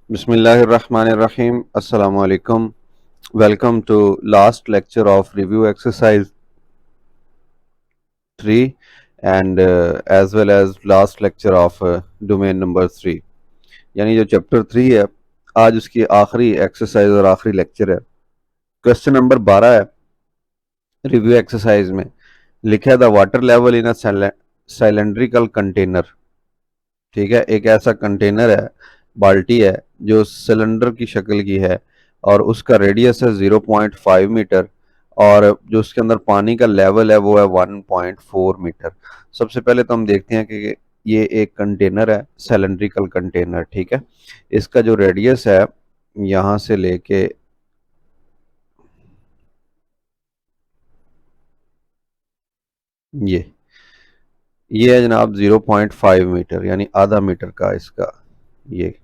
Bismillahirrahmanirrahim. Assalamu alaikum. Welcome to last lecture of review exercise 3 and as well as last lecture of domain number 3 यानी जो chapter 3 है आज उसकी आखिरी exercise और आखिरी लेक्चर है। क्वेश्चन नंबर 12 है रिव्यू एक्सरसाइज में लिखा है the water level in a cylindrical container. ठीक है, एक ऐसा कंटेनर है, बाल्टी है जो सिलेंडर की शक्ल की है और उसका रेडियस है 0.5 मीटर और जो उसके अंदर पानी का लेवल है वो है 1.4 मीटर। सबसे पहले तो हम देखते हैं कि ये एक कंटेनर है, सिलेंड्रिकल कंटेनर। ठीक है, इसका जो रेडियस है यहाँ से लेके ये ये है जनाब 0.5 मीटर यानी आधा मीटर का इसका ये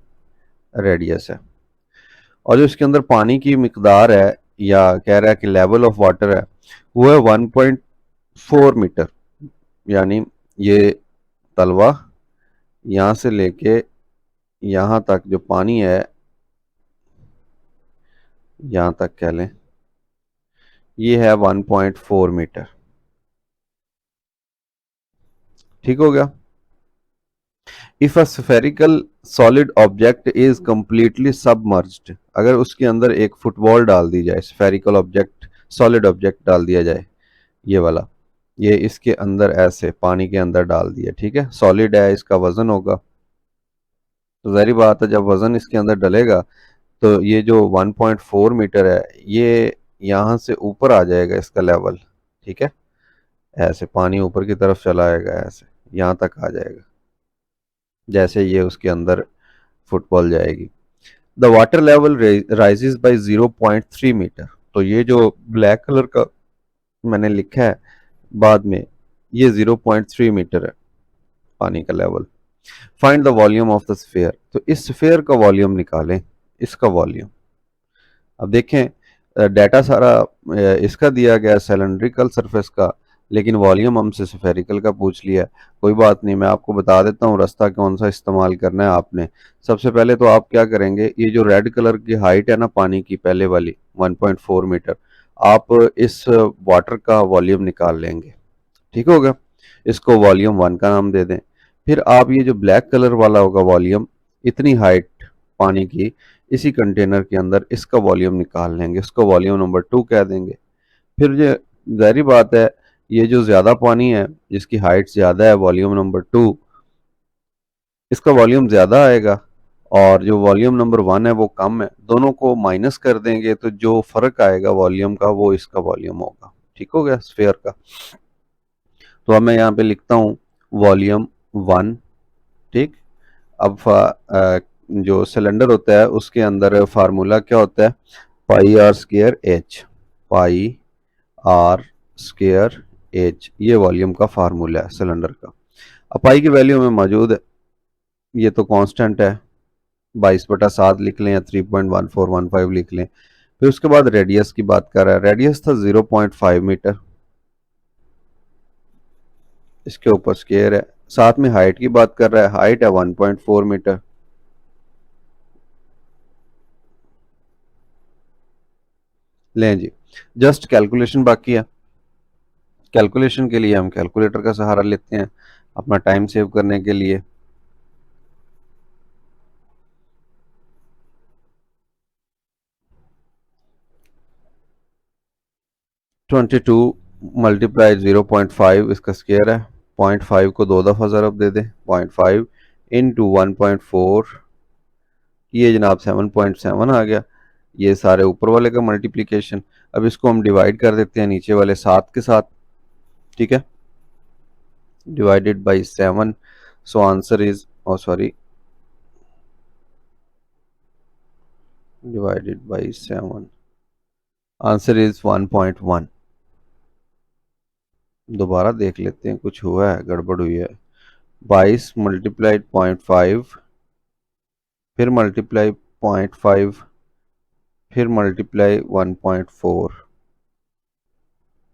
रेडियस है। और जो इसके अंदर पानी की मिकदार है या कह रहा है कि लेवल ऑफ वाटर है वो है 1.4 मीटर। यानी ये तलवा यहाँ से लेके यहाँ तक जो पानी है यहाँ तक कह लें ये है 1.4 मीटर। ठीक हो गया। If a spherical solid object is completely submerged, अगर उसके अंदर एक फुटबॉल डाल दी जाए, स्फेरिकल ऑब्जेक्ट सॉलिड ऑब्जेक्ट डाल दिया जाए, ये वाला, ये इसके अंदर ऐसे पानी के अंदर डाल दिया। ठीक है, सॉलिड है, इसका वजन होगा तो जाहिर बात है जब वजन इसके अंदर डलेगा तो ये जो 1.4 मीटर है ये यहाँ से ऊपर आ जाएगा इसका लेवल। ठीक है, ऐसे पानी ऊपर की तरफ चला आएगा, ऐसे यहाँ तक आ जाएगा जैसे ये उसके अंदर फुटबॉल जाएगी। The water level rises by 0.3 metre. तो ये जो ब्लैक कलर का मैंने लिखा है बाद में ये 0.3 मीटर है पानी का level. Find the volume of the sphere. तो इस स्फीयर का वॉल्यूम निकालें, इसका वॉल्यूम। अब देखें डाटा सारा इसका दिया गया सिलेंड्रिकल सरफेस का, लेकिन वॉल्यूम हमसे स्फेरिकल का पूछ लिया। कोई बात नहीं, मैं आपको बता देता हूँ रास्ता कौन सा इस्तेमाल करना है आपने। सबसे पहले तो आप क्या करेंगे, ये जो रेड कलर की हाइट है ना पानी की पहले वाली 1.4 मीटर, आप इस वाटर का वॉल्यूम निकाल लेंगे। ठीक होगा, इसको वॉल्यूम 1 का नाम दे दें। फिर आप ये जो ब्लैक कलर वाला होगा वॉल्यूम, इतनी हाइट पानी की इसी कंटेनर के अंदर, इसका वॉल्यूम निकाल लेंगे, इसको वॉल्यूम नंबर 2 कह देंगे। फिर ये जाहिर बात है ये जो ज़्यादा पानी है जिसकी हाइट ज़्यादा है वॉल्यूम नंबर 2, इसका वॉल्यूम ज़्यादा आएगा और जो वॉल्यूम नंबर 1 है वो कम है। दोनों को माइनस कर देंगे तो जो फ़र्क आएगा वॉल्यूम का वो इसका वॉल्यूम होगा। ठीक हो गया स्फीयर का। तो अब मैं यहाँ पे लिखता हूँ वॉल्यूम 1। ठीक, अब जो सिलेंडर होता है उसके अंदर फार्मूला क्या होता है, pi R square H, pi R square H, ये वॉल्यूम का फार्मूला है सिलेंडर का। अब पाई की वैल्यू में मौजूद है, ये तो कांस्टेंट है, 22/7 लिख लें या 3.1415 लिख लें। फिर उसके बाद रेडियस की बात कर रहा है, रेडियस था 0.5 मीटर, इसके ऊपर स्केयर है। साथ में हाइट की बात कर रहा है, हाइट है 1.4 मीटर। लें जी, जस्ट कैलकुलेशन बाकी है। कैलकुलेशन के लिए हम कैलकुलेटर का सहारा लेते हैं अपना टाइम सेव करने के लिए। ट्वेंटी टू मल्टीप्लाई 0.5 इसका स्केयर है, 0.5 को 2 दफ़ा ज़रब दे दें, 0.5 इंटू 1.4, ये जनाब 7.7 आ गया। ये सारे ऊपर वाले का मल्टीप्लिकेशन। अब इसको हम डिवाइड कर देते हैं नीचे वाले 7 के साथ। ठीक है, divided by 7, so answer is, oh sorry, divided by 7, answer is 1.1। दोबारा देख लेते हैं, कुछ हुआ है, गड़बड़ हुई है। 22 मल्टीप्लाइड 0.5, फिर मल्टीप्लाई 0.5, फिर मल्टीप्लाई 1.4।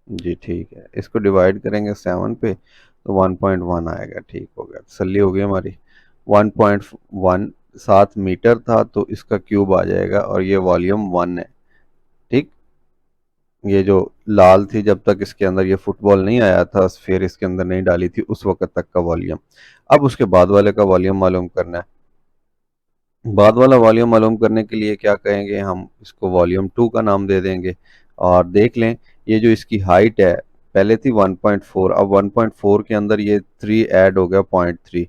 जी ठीक है, इसको डिवाइड करेंगे 7 पे तो 1.1 आएगा। ठीक हो गया, तसल्ली हो गई हमारी। 1.1 7 मीटर था तो इसका क्यूब आ जाएगा, और ये वॉल्यूम 1 है। ठीक, ये जो लाल थी जब तक इसके अंदर ये फुटबॉल नहीं आया था, फिर इसके अंदर नहीं डाली थी, उस वक्त तक का वॉल्यूम। अब उसके बाद वाले का वॉल्यूम मालूम करना है। बाद वाला वॉल्यूम मालूम करने के लिए क्या कहेंगे, हम इसको वॉल्यूम 2 का नाम दे देंगे। और देख लें, ये जो इसकी हाइट है, पहले थी 1.4, अब 1.4 के अंदर ये 3 ऐड हो गया 0.3,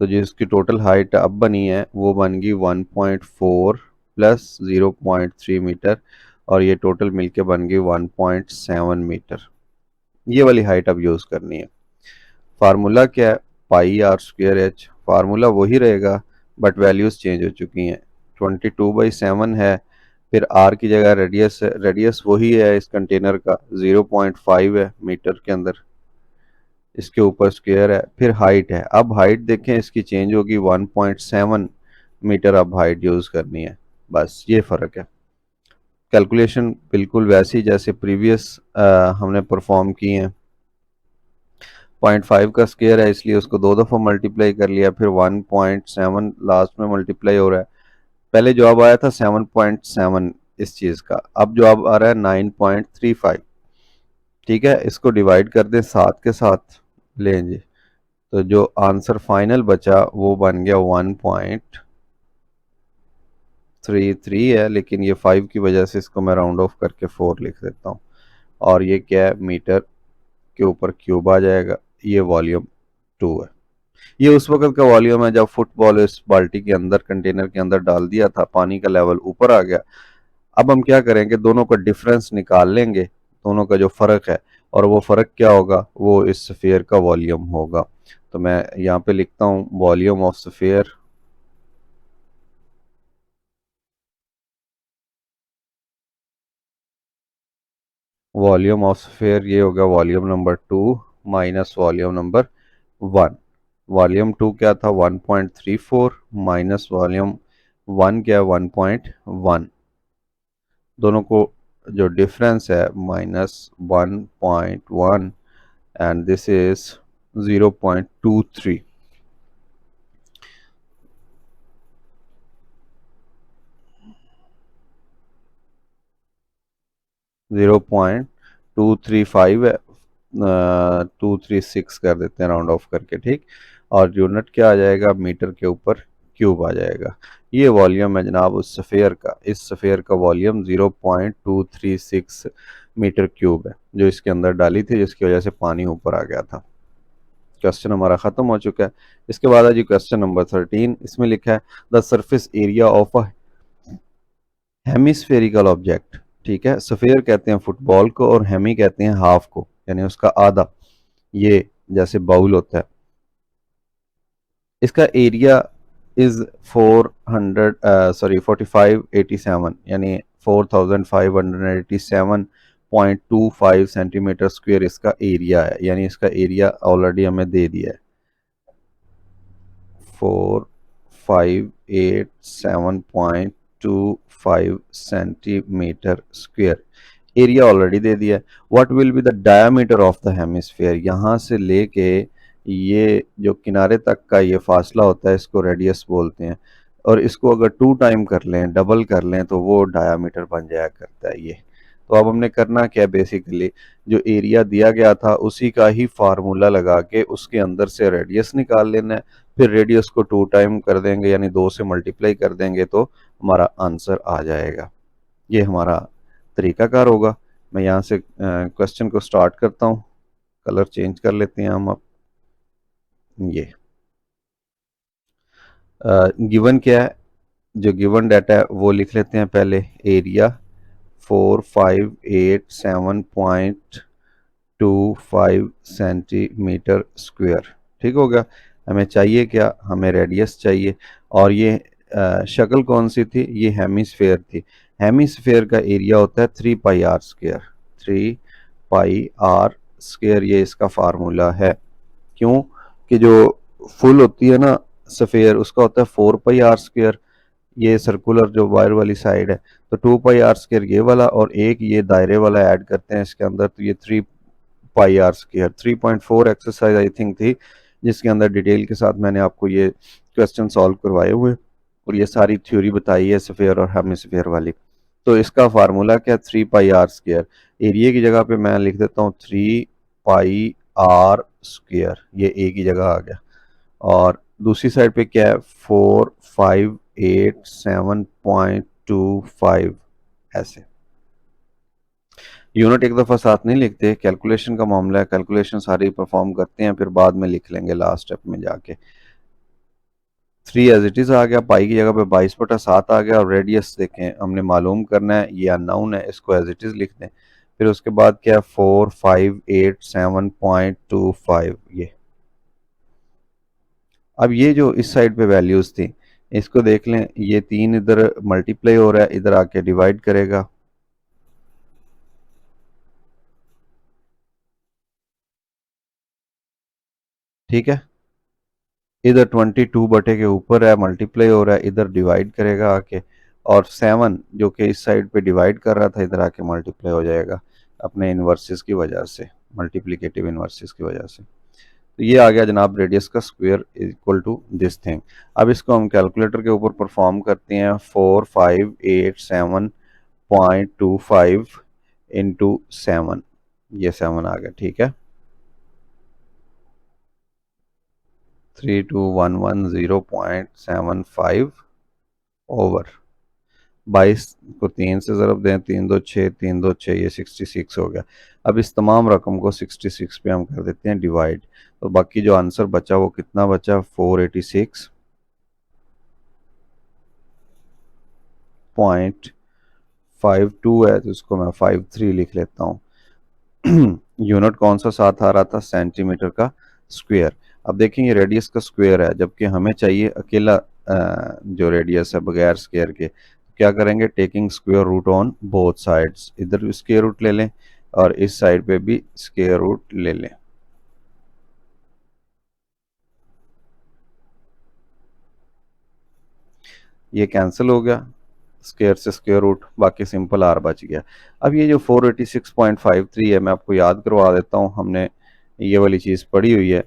तो जो इसकी टोटल हाइट अब बनी है वो बन गई 1.4 प्लस 0.3 मीटर, और ये टोटल मिलके बन गई 1.7 मीटर। ये वाली हाइट अब यूज़ करनी है। फार्मूला क्या है, pi are square H, formula वही रहेगा बट वैल्यूज़ चेंज हो चुकी हैं। 22/7 है, फिर आर की जगह रेडियस है, रेडियस वही है इस कंटेनर का, 0.5 है मीटर के अंदर, इसके ऊपर स्क्वायर है, फिर हाइट है। अब हाइट देखें इसकी चेंज होगी, 1.7 मीटर अब हाइट यूज़ करनी है। बस ये फ़र्क है। कैलकुलेशन बिल्कुल वैसी जैसे प्रीवियस हमने परफॉर्म की हैं। 0.5 का स्क्वायर है इसलिए उसको 2 दफ़ा मल्टीप्लाई कर लिया, फिर 1.7 लास्ट में मल्टीप्लाई हो रहा है। पहले जवाब आया था 7.7 इस चीज़ का, अब जवाब आ रहा है 9.35। ठीक है, इसको डिवाइड कर दें 7 के साथ लेंगे, तो जो आंसर फाइनल बचा वो बन गया 1.33 है, लेकिन ये 5 की वजह से इसको मैं राउंड ऑफ करके 4 लिख देता हूँ। और ये क्या है, मीटर के ऊपर क्यूब आ जाएगा। ये वॉल्यूम 2 है। ये उस वक्त का वॉल्यूम है जब फुटबॉल इस बाल्टी के अंदर, कंटेनर के अंदर डाल दिया था, पानी का लेवल ऊपर आ गया। अब हम क्या करेंगे, दोनों का डिफरेंस निकाल लेंगे, दोनों का जो फ़र्क है, और वो फ़र्क क्या होगा, वो इस स्फीयर का वॉल्यूम होगा। तो मैं यहाँ पे लिखता हूँ volume of sphere, volume of sphere ये होगा volume number 2 minus volume number 1। Volume 2 क्या था, 1.34 माइनस वॉल्यूम 1 क्या है, 1.1। दोनों को जो डिफरेंस है -1.1, एंड दिस इज 0.23। 0.235 है, 236 कर देते हैं राउंड ऑफ करके। ठीक, और यूनिट क्या आ जाएगा, मीटर के ऊपर क्यूब आ जाएगा। ये वॉल्यूम है जनाब उस सफ़ेयर का, इस सफ़ेयर का वॉल्यूम 0.236 मीटर क्यूब है, जो इसके अंदर डाली थी, जिसकी वजह से पानी ऊपर आ गया था। क्वेश्चन हमारा ख़त्म हो चुका है। इसके बाद है जी क्वेश्चन नंबर 13। इसमें लिखा है the surface area of a hemispherical object. ठीक है, सफ़ेयर कहते हैं फुटबॉल को, और हेमी कहते हैं हाफ को, यानी उसका आधा। ये जैसे बाउल होता है, इसका एरिया इज 4587, यानी 4587.25 सेंटीमीटर स्क्वायर इसका एरिया है, यानी इसका एरिया ऑलरेडी हमें दे दिया है, 4587.25 सेंटीमीटर स्क्वायर एरिया ऑलरेडी दे दिया है। What will be the diameter of the hemisphere, यहाँ से लेके ये जो किनारे तक का ये फासला होता है, इसको रेडियस बोलते हैं, और इसको अगर 2 टाइम कर लें, डबल कर लें, तो वो डायामीटर बन जाया करता है ये। तो अब हमने करना क्या है, बेसिकली जो एरिया दिया गया था उसी का ही फार्मूला लगा के उसके अंदर से रेडियस निकाल लेना है, फिर रेडियस को 2 टाइम कर देंगे, यानी 2 से मल्टीप्लाई कर देंगे, तो हमारा आंसर आ जाएगा। ये हमारा तरीकाकार होगा। मैं यहाँ से क्वेश्चन को स्टार्ट करता हूँ। कलर चेंज कर लेते हैं हम। अब ये गिवन क्या है, जो गिवन डाटा है वो लिख लेते हैं पहले। Area 4587.25 centimetre square. ठीक हो गया। हमें चाहिए क्या, हमें रेडियस चाहिए। और ये शक्ल कौन सी थी, ये हेमिस्फेयर थी। हेमिस्फेयर का एरिया होता है 3πr²। 3πr², ये इसका फार्मूला है। क्यों कि जो फुल होती है ना सफ़ेयर, उसका होता है 4πr²। ये सर्कुलर जो वायर वाली साइड है, तो 2πr² ये वाला, और एक ये दायरे वाला ऐड करते हैं इसके अंदर, तो ये 3πr²। 3.4 एक्सरसाइज आई थिंक थी, जिसके अंदर डिटेल के साथ मैंने आपको ये क्वेश्चन सॉल्व करवाए हुए, और ये सारी थ्योरी बताई है स्फीयर और हेमिस्फीयर वाली। तो इसका फार्मूला क्या, 3 पाई r स्क्वायर। एरिया की जगह पे मैं लिख देता हूँ 3 पाई r स्क्वायर, ये ए की जगह आ गया। और दूसरी साइड पे क्या है, 4587.25 ऐसे। यूनिट एक दफ़ा साथ नहीं लिखते, कैलकुलेशन का मामला है, कैलकुलेशन सारी परफॉर्म करते हैं, फिर बाद में लिख लेंगे लास्ट स्टेप में जाके। 3 एज इट इज़ आ गया, पाई की जगह पे 22/7 आ गया। और रेडियस देखें हमने मालूम करना है, ये अननाउन है, इसको एज इट इज़ लिख दें। फिर उसके बाद क्या है, 4587.25 ये। अब ये जो इस साइड पे वैल्यूज थी, इसको देख लें, ये 3 इधर मल्टीप्लाई हो रहा है, इधर आके डिवाइड करेगा। ठीक है, इधर 22 के ऊपर है, मल्टीप्लाई हो रहा है, इधर डिवाइड करेगा आके। और 7 जो कि इस साइड पे डिवाइड कर रहा था, इधर आके मल्टीप्लाई हो जाएगा अपने इन्वर्सेस की वजह से, मल्टीप्लिकेटिव इन्वर्सेस की वजह से। तो ये आ गया जनाब, रेडियस का square equal to this thing. अब इसको हम कैलकुलेटर के ऊपर परफॉर्म करते हैं। 4587.25 इंटू 7, ये 7 आ गया, ठीक है। 3211.75 ओवर 22 को 3 से ज़रब दें, 3 2 6, 3 2 6, ये 66 हो गया। अब इस तमाम रकम को 66 पे हम कर देते हैं डिवाइड। तो बाकी जो आंसर बचा वो कितना बचा, 486.52 है, तो इसको मैं 53 लिख लेता हूँ। यूनिट कौन सा साथ आ रहा था, सेंटीमीटर का स्क्वायर। अब देखेंगे रेडियस का स्क्वायर है, जबकि हमें चाहिए अकेला जो रेडियस है बगैर स्क्वायर के। क्या करेंगे, taking square root on both sides, इधर भी स्क्वायर रूट ले लें और इस साइड पे भी स्क्वायर रूट ले लें। ये कैंसिल हो गया, स्क्वायर से स्क्वायर रूट, बाकी सिंपल आर बच गया। अब ये जो 486.53 है, मैं आपको याद करवा देता हूँ, हमने ये वाली चीज़ पढ़ी हुई है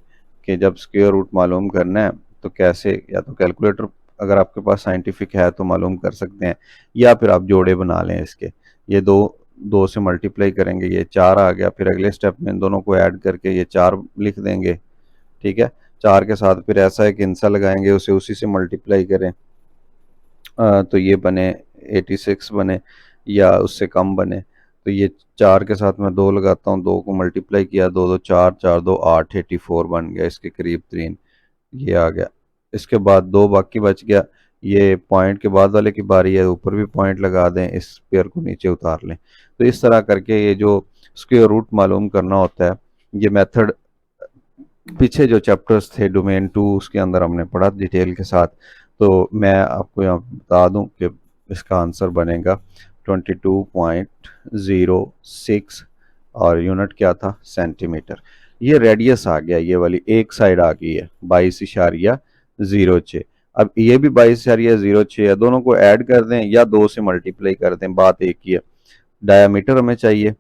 कि जब स्क्वायर रूट मालूम करना है तो कैसे, या तो कैलकुलेटर अगर आपके पास साइंटिफिक है तो मालूम कर सकते हैं, या फिर आप जोड़े बना लें इसके। ये दो दो से मल्टीप्लाई करेंगे, ये 4 आ गया, फिर अगले स्टेप में इन दोनों को ऐड करके ये 4 लिख देंगे। ठीक है, 4 के साथ फिर ऐसा है कि इंसा लगाएंगे, उसे उसी से मल्टीप्लाई करें, तो ये बने 86 बने या उससे कम बने। तो ये 4 के साथ मैं 2 लगाता हूँ, 2 को मल्टीप्लाई किया, 2 2 4, 4 2 8, 84 बन गया, इसके करीब तरीन ये आ गया। इसके बाद 2 बाकी बच गया। ये पॉइंट के बाद वाले की बारी है, ऊपर भी पॉइंट लगा दें, इस पेयर को नीचे उतार लें। तो इस तरह करके ये जो स्क्वायर रूट मालूम करना होता है, ये मेथड पीछे जो चैप्टर्स थे डोमेन 2 उसके अंदर हमने पढ़ा डिटेल के साथ। तो मैं आपको यहाँ बता दूं कि इसका आंसर बनेगा 22.06 और यूनिट क्या था, सेंटीमीटर। ये रेडियस आ गया, ये वाली एक साइड आ गई है 22.06। अब ये भी 22.06 है, दोनों को ऐड कर दें या 2 से मल्टीप्लाई कर दें, बात एक ही है। डायामीटर हमें चाहिए,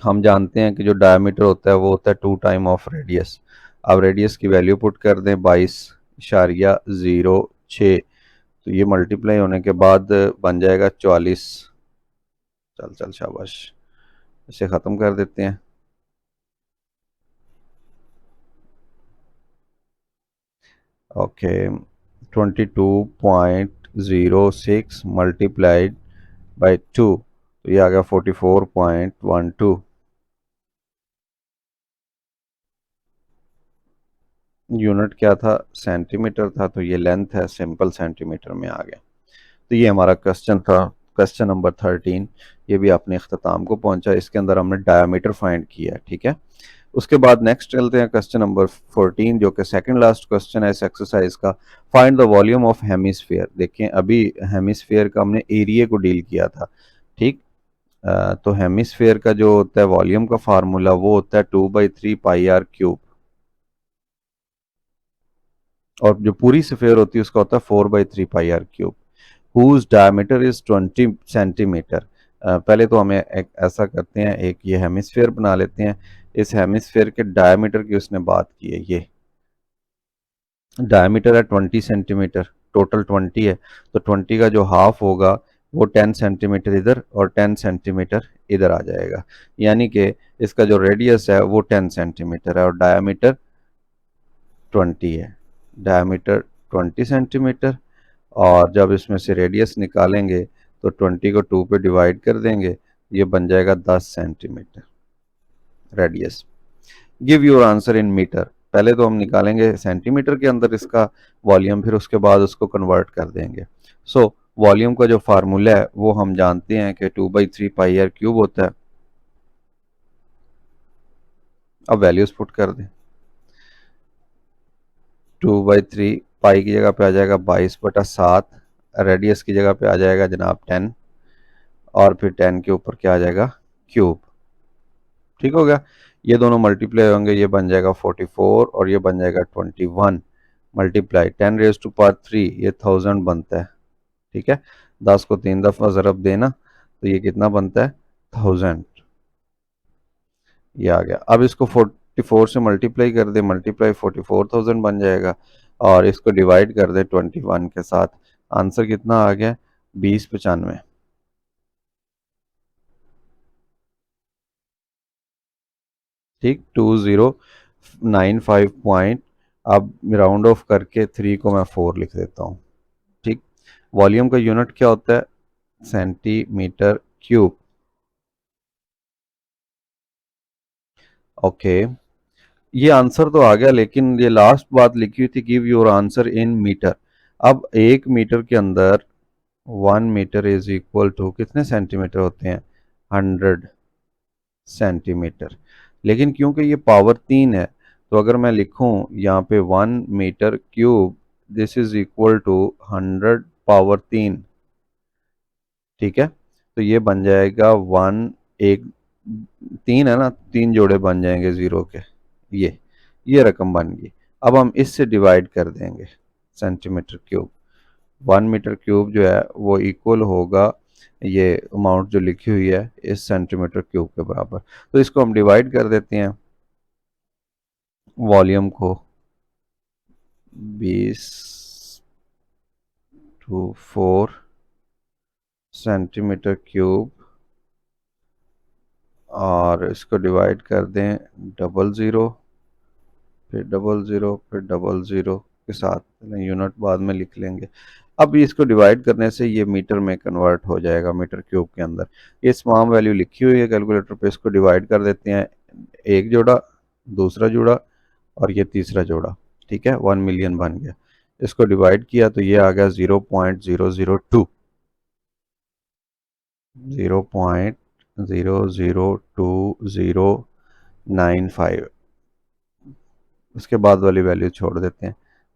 हम जानते हैं कि जो डायमीटर होता है वो होता है 2 टाइम ऑफ रेडियस। अब रेडियस की वैल्यू पुट कर दें 22.06, तो ये मल्टीप्लाई होने के बाद बन जाएगा 44। चल चल शाबाश, इसे ख़त्म कर देते हैं। ओके, 22.06 मल्टीप्लाइड बाई 2, तो ये आ गया 44.12। यूनिट क्या था, सेंटीमीटर था, तो ये लेंथ है, सिंपल सेंटीमीटर में आ गया। तो ये हमारा क्वेश्चन था, क्वेश्चन नंबर 13। ये भी अपने अख्ताम को पहुंचा, इसके अंदर हमने डायमीटर फाइंड किया है। ठीक है, उसके बाद नेक्स्ट चलते हैं क्वेश्चन नंबर 14, जो कि सेकंड लास्ट क्वेश्चन है इस एक्सरसाइज का। Find the volume of hemisphere. देखें अभी हेमिस्फीयर का हमने एरिया को डील किया था। ठीक, तो हेमिस्फीयर का जो होता है वॉल्यूम का फार्मूला वो होता है 2/3 पाई r क्यूब, और जो पूरी स्फीयर होती है उसका होता है 4/3 pi r cube. Whose diameter is 20 centimetre. पहले तो हमें एक ऐसा करते हैं, एक ये हेमिस्फीयर बना लेते हैं। इस हेमिस्फीयर के डायमीटर की उसने बात की है, ये डायमीटर है 20 सेंटीमीटर। टोटल 20 है, तो 20 का जो हाफ होगा वो 10 सेंटीमीटर इधर और 10 सेंटीमीटर इधर आ जाएगा। यानी कि इसका जो रेडियस है वो 10 सेंटीमीटर है और डायमीटर 20 है। डायमीटर 20 सेंटीमीटर, और जब इसमें से रेडियस निकालेंगे तो 20 को 2 पे डिवाइड कर देंगे, ये बन जाएगा 10 centimetre radius. Give your answer in metre. पहले तो हम निकालेंगे सेंटीमीटर के अंदर इसका वॉल्यूम, फिर उसके बाद उसको कन्वर्ट कर देंगे। सो वॉल्यूम का जो फार्मूला है वो हम जानते हैं कि 2/3 πr³ होता है। अब वैल्यूज पुट कर दें। 2/3 पाई की जगह पे आ जाएगा 22/7, रेडियस की जगह पे आ जाएगा जनाब 10, और फिर 10 के ऊपर क्या आ जाएगा, क्यूब। ठीक हो गया। ये दोनों मल्टीप्लाई होंगे, ये बन जाएगा 44 और ये बन जाएगा 21 मल्टीप्लाई 10⁻³ ये 1000 बनता है। ठीक है, 10 को 3 दफ़ा ज़रब देना तो ये कितना बनता है, 1000। ये आ गया। अब इसको 44 से मल्टीप्लाई कर दे, मल्टीप्लाई 44,000 बन जाएगा, और इसको डिवाइड कर दे 21 के साथ। आंसर कितना आ गया, 2095। ठीक, 2095 पॉइंट। अब राउंड ऑफ करके 3 को मैं 4 लिख देता हूँ। ठीक, वॉल्यूम का यूनिट क्या होता है, सेंटीमीटर क्यूब। ओके, ये आंसर तो आ गया, लेकिन ये लास्ट बात लिखी हुई थी give your answer in metre. अब 1 मीटर के अंदर 1 मीटर इज इक्वल टू कितने सेंटीमीटर होते हैं, 100 सेंटीमीटर। लेकिन क्योंकि ये पावर 3 है, तो अगर मैं लिखूं यहाँ पे 1 metre cube, this is equal to 100 power 3। ठीक है, तो ये बन जाएगा 3 है ना, 3 जोड़े बन जाएंगे जीरो के, ये रकम बन गई। अब हम इससे डिवाइड कर देंगे सेंटीमीटर क्यूब। 1 मीटर क्यूब जो है वो इक्वल होगा ये अमाउंट जो लिखी हुई है इस सेंटीमीटर क्यूब के बराबर। तो इसको हम डिवाइड कर देते हैं, वॉल्यूम को 20/4 सेंटीमीटर क्यूब, और इसको डिवाइड कर दें 00, फिर 00, फिर 00 के साथ यूनिट बाद में लिख लेंगे। अब इसको डिवाइड करने से ये मीटर में कन्वर्ट हो जाएगा, मीटर क्यूब के अंदर। ये स्माम वैल्यू लिखी हुई है कैलकुलेटर पे, इसको डिवाइड कर देते हैं, एक जोड़ा, दूसरा जोड़ा, और ये तीसरा जोड़ा। ठीक है, 1 मिलियन बन गया। इसको डिवाइड किया तो ये आ गया 0.002, 0.00295। उसके बाद वाली वैल्यू छोड़ देते हैं।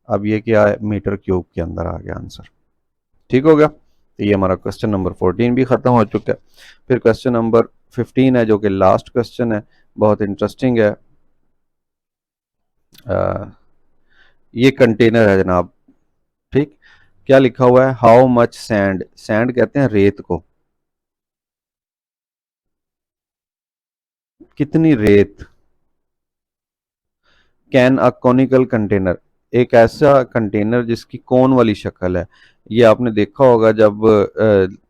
अब ये क्या है, मीटर क्यूब के अंदर आ गया आंसर। ठीक हो गया, तो ये हमारा क्वेश्चन नंबर 14 भी ख़त्म हो चुका है। फिर क्वेश्चन नंबर 15 है जो कि लास्ट क्वेश्चन है, बहुत इंटरेस्टिंग है। ये कंटेनर है जनाब। ठीक, क्या लिखा हुआ है, हाउ मच सैंड, सैंड कहते हैं रेत को, कितनी रेत, कैन अ कॉनिकल कंटेनर, एक ऐसा कंटेनर जिसकी कोन वाली शक्ल है। ये आपने देखा होगा जब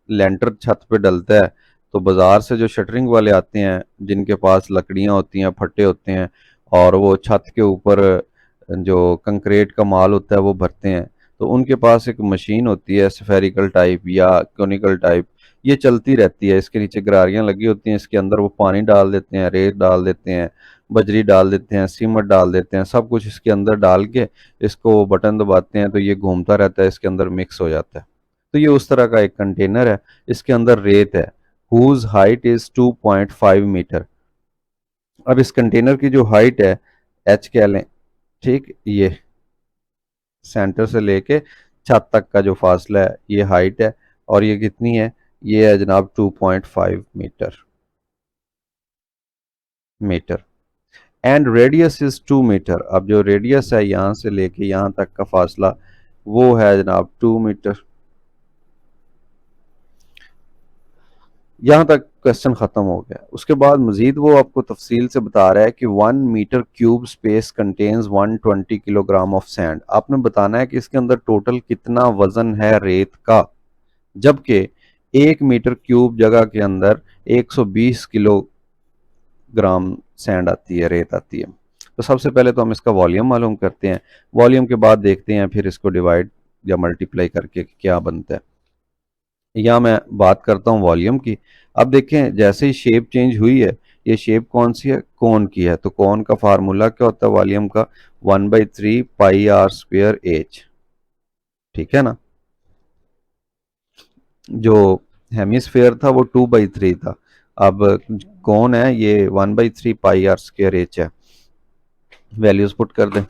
लेंटर छत पे डलता है, तो बाजार से जो शटरिंग वाले आते हैं जिनके पास लकड़ियां होती हैं, फट्टे होते हैं, और वो छत के ऊपर जो कंक्रीट का माल होता है वो भरते हैं, तो उनके पास एक मशीन होती है स्फेरिकल टाइप या कॉनिकल टाइप, ये चलती रहती है, इसके नीचे गरारियां लगी होती हैं, इसके अंदर वो पानी डाल देते हैं, रेत डाल देते हैं, बजरी डाल देते हैं, सीमेंट डाल देते हैं, सब कुछ इसके अंदर डाल के इसको बटन दबाते हैं तो ये घूमता रहता है, इसके अंदर मिक्स हो जाता है। तो ये उस तरह का एक कंटेनर है, इसके अंदर रेत है, हुज हाइट इज 2.5 मीटर। अब इस कंटेनर की जो हाइट है एच कह लें, ठीक, ये सेंटर से लेके छत तक का जो फासला है ये हाइट है, और ये कितनी है, ये है जनाब 2.5 metre. And radius is 2 metre. अब जो रेडियस है यहाँ से लेके यहाँ तक का फासला वो है जनाब 2 मीटर। यहाँ तक क्वेश्चन खत्म हो गया। उसके बाद मजीद वो आपको तफसील से बता रहा है कि 1 metre cube space contains 120 kilogram of sand. आपने बताना है कि इसके अंदर टोटल कितना वजन है रेत का, जबकि 1 मीटर क्यूब जगह के अंदर 120 किलोग्राम सैंड आती है, रेत आती है। तो सबसे पहले तो हम इसका वॉल्यूम मालूम करते हैं, वॉल्यूम के बाद देखते हैं फिर इसको डिवाइड या मल्टीप्लाई करके क्या बनता है। या मैं बात करता हूँ वॉल्यूम की। अब देखें जैसे ही शेप चेंज हुई है, ये शेप कौन सी है, कोन की है, तो कोन का फार्मूला क्या होता है वॉल्यूम का, 1/3 पाई आर स्क्वेयर एच। ठीक है ना। जो हेमिस्फेयर था वो 2/3 था, अब कौन है ये 1/3 पाई आर स्क्वेयर एच है। वैल्यूज पुट कर दें,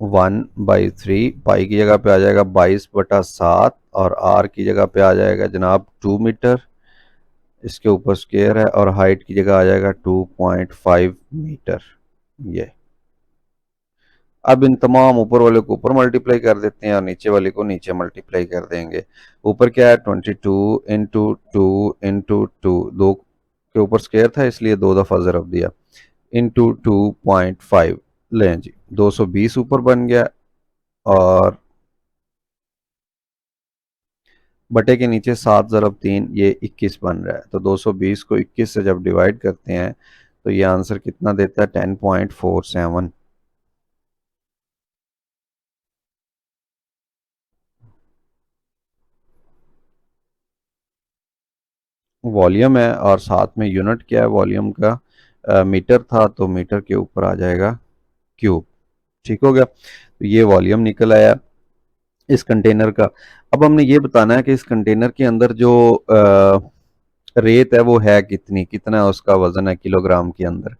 1/3 पाई की जगह पे आ जाएगा 22/7 और आर की जगह पे आ जाएगा जनाब 2 मीटर, इसके ऊपर स्क्वायर है, और हाइट की जगह आ जाएगा 2.5 मीटर। ये अब इन तमाम ऊपर वाले को ऊपर मल्टीप्लाई कर देते हैं और नीचे वाले को नीचे मल्टीप्लाई कर देंगे। ऊपर क्या है 22 × 2 × 2 दो के ऊपर स्क्वायर था इसलिए 2 दफा ज़रब दिया, इंटू 2.5। लें जी 220 ऊपर बन गया, और बटे के नीचे 7 × 3 ये 21 बन रहा है। तो 220 को 21 से जब डिवाइड करते हैं तो ये आंसर कितना देता है 10.47। वॉल्यूम है और साथ में यूनिट क्या है वॉल्यूम का, मीटर था तो मीटर के ऊपर आ जाएगा क्यूब। ठीक हो गया, तो ये वॉल्यूम निकल आया इस कंटेनर का। अब हमने ये बताना है कि इस कंटेनर के अंदर जो रेत है वो है कितनी, कितना है उसका वजन है किलोग्राम के अंदर।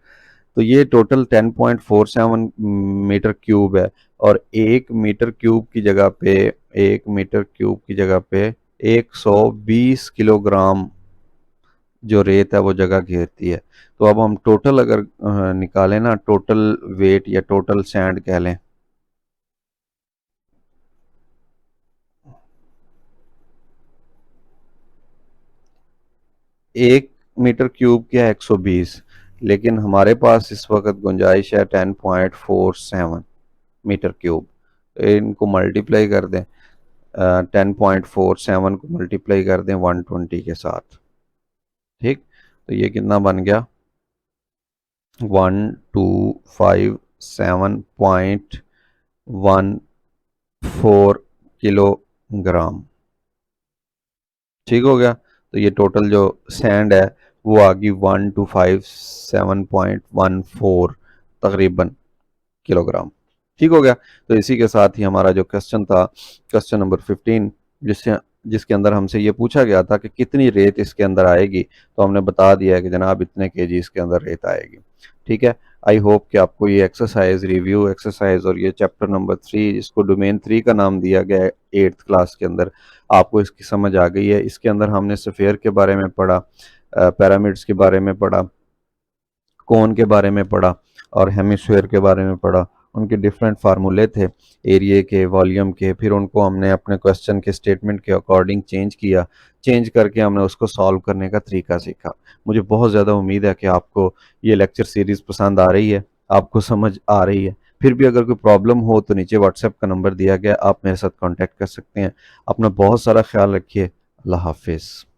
तो ये टोटल 10.47 मीटर क्यूब है, और 1 मीटर क्यूब की जगह पे 1 मीटर क्यूब की जगह पे 120 किलोग्राम जो रेत है वो जगह घेरती है। तो अब हम टोटल अगर निकालें ना, टोटल वेट या टोटल सैंड कह लें, 1 मीटर क्यूब क्या है 120, लेकिन हमारे पास इस वक्त गुंजाइश है 10.47 मीटर क्यूब। इनको मल्टीप्लाई कर दें, 10.47 को मल्टीप्लाई कर दें 120 के साथ। ठीक, तो ये कितना बन गया 1257.14 किलोग्राम। ठीक हो गया, तो ये टोटल जो सैंड है वो आ गई 1257.14 तकरीबन किलोग्राम। ठीक हो गया, तो इसी के साथ ही हमारा जो क्वेश्चन था, क्वेश्चन नंबर 15, जिससे जिसके अंदर हमसे ये पूछा गया था कि कितनी रेत इसके अंदर आएगी, तो हमने बता दिया है कि जनाब इतने केजी इसके अंदर रेत आएगी। ठीक है, आई होप कि आपको ये एक्सरसाइज, रिव्यू एक्सरसाइज और ये चैप्टर नंबर 3 जिसको डोमेन 3 का नाम दिया गया है 8th क्लास के अंदर, आपको इसकी समझ आ गई है। इसके अंदर हमने सफ़ेयर के बारे में पढ़ा, पैरामिड्स के बारे में पढ़ा, कोन के बारे में पढ़ा, और हेमिस्फेयर के बारे में पढ़ा। उनके डिफरेंट फार्मूले थे एरिए के, वॉल्यूम के, फिर उनको हमने अपने क्वेश्चन के स्टेटमेंट के अकॉर्डिंग चेंज किया, चेंज करके हमने उसको सॉल्व करने का तरीका सीखा। मुझे बहुत ज़्यादा उम्मीद है कि आपको ये लेक्चर सीरीज़ पसंद आ रही है, आपको समझ आ रही है। फिर भी अगर कोई प्रॉब्लम हो तो नीचे व्हाट्सएप का नंबर दिया गया, आप मेरे साथ कॉन्टैक्ट कर सकते हैं। अपना बहुत सारा ख्याल रखिए। अल्लाह हाफिज़।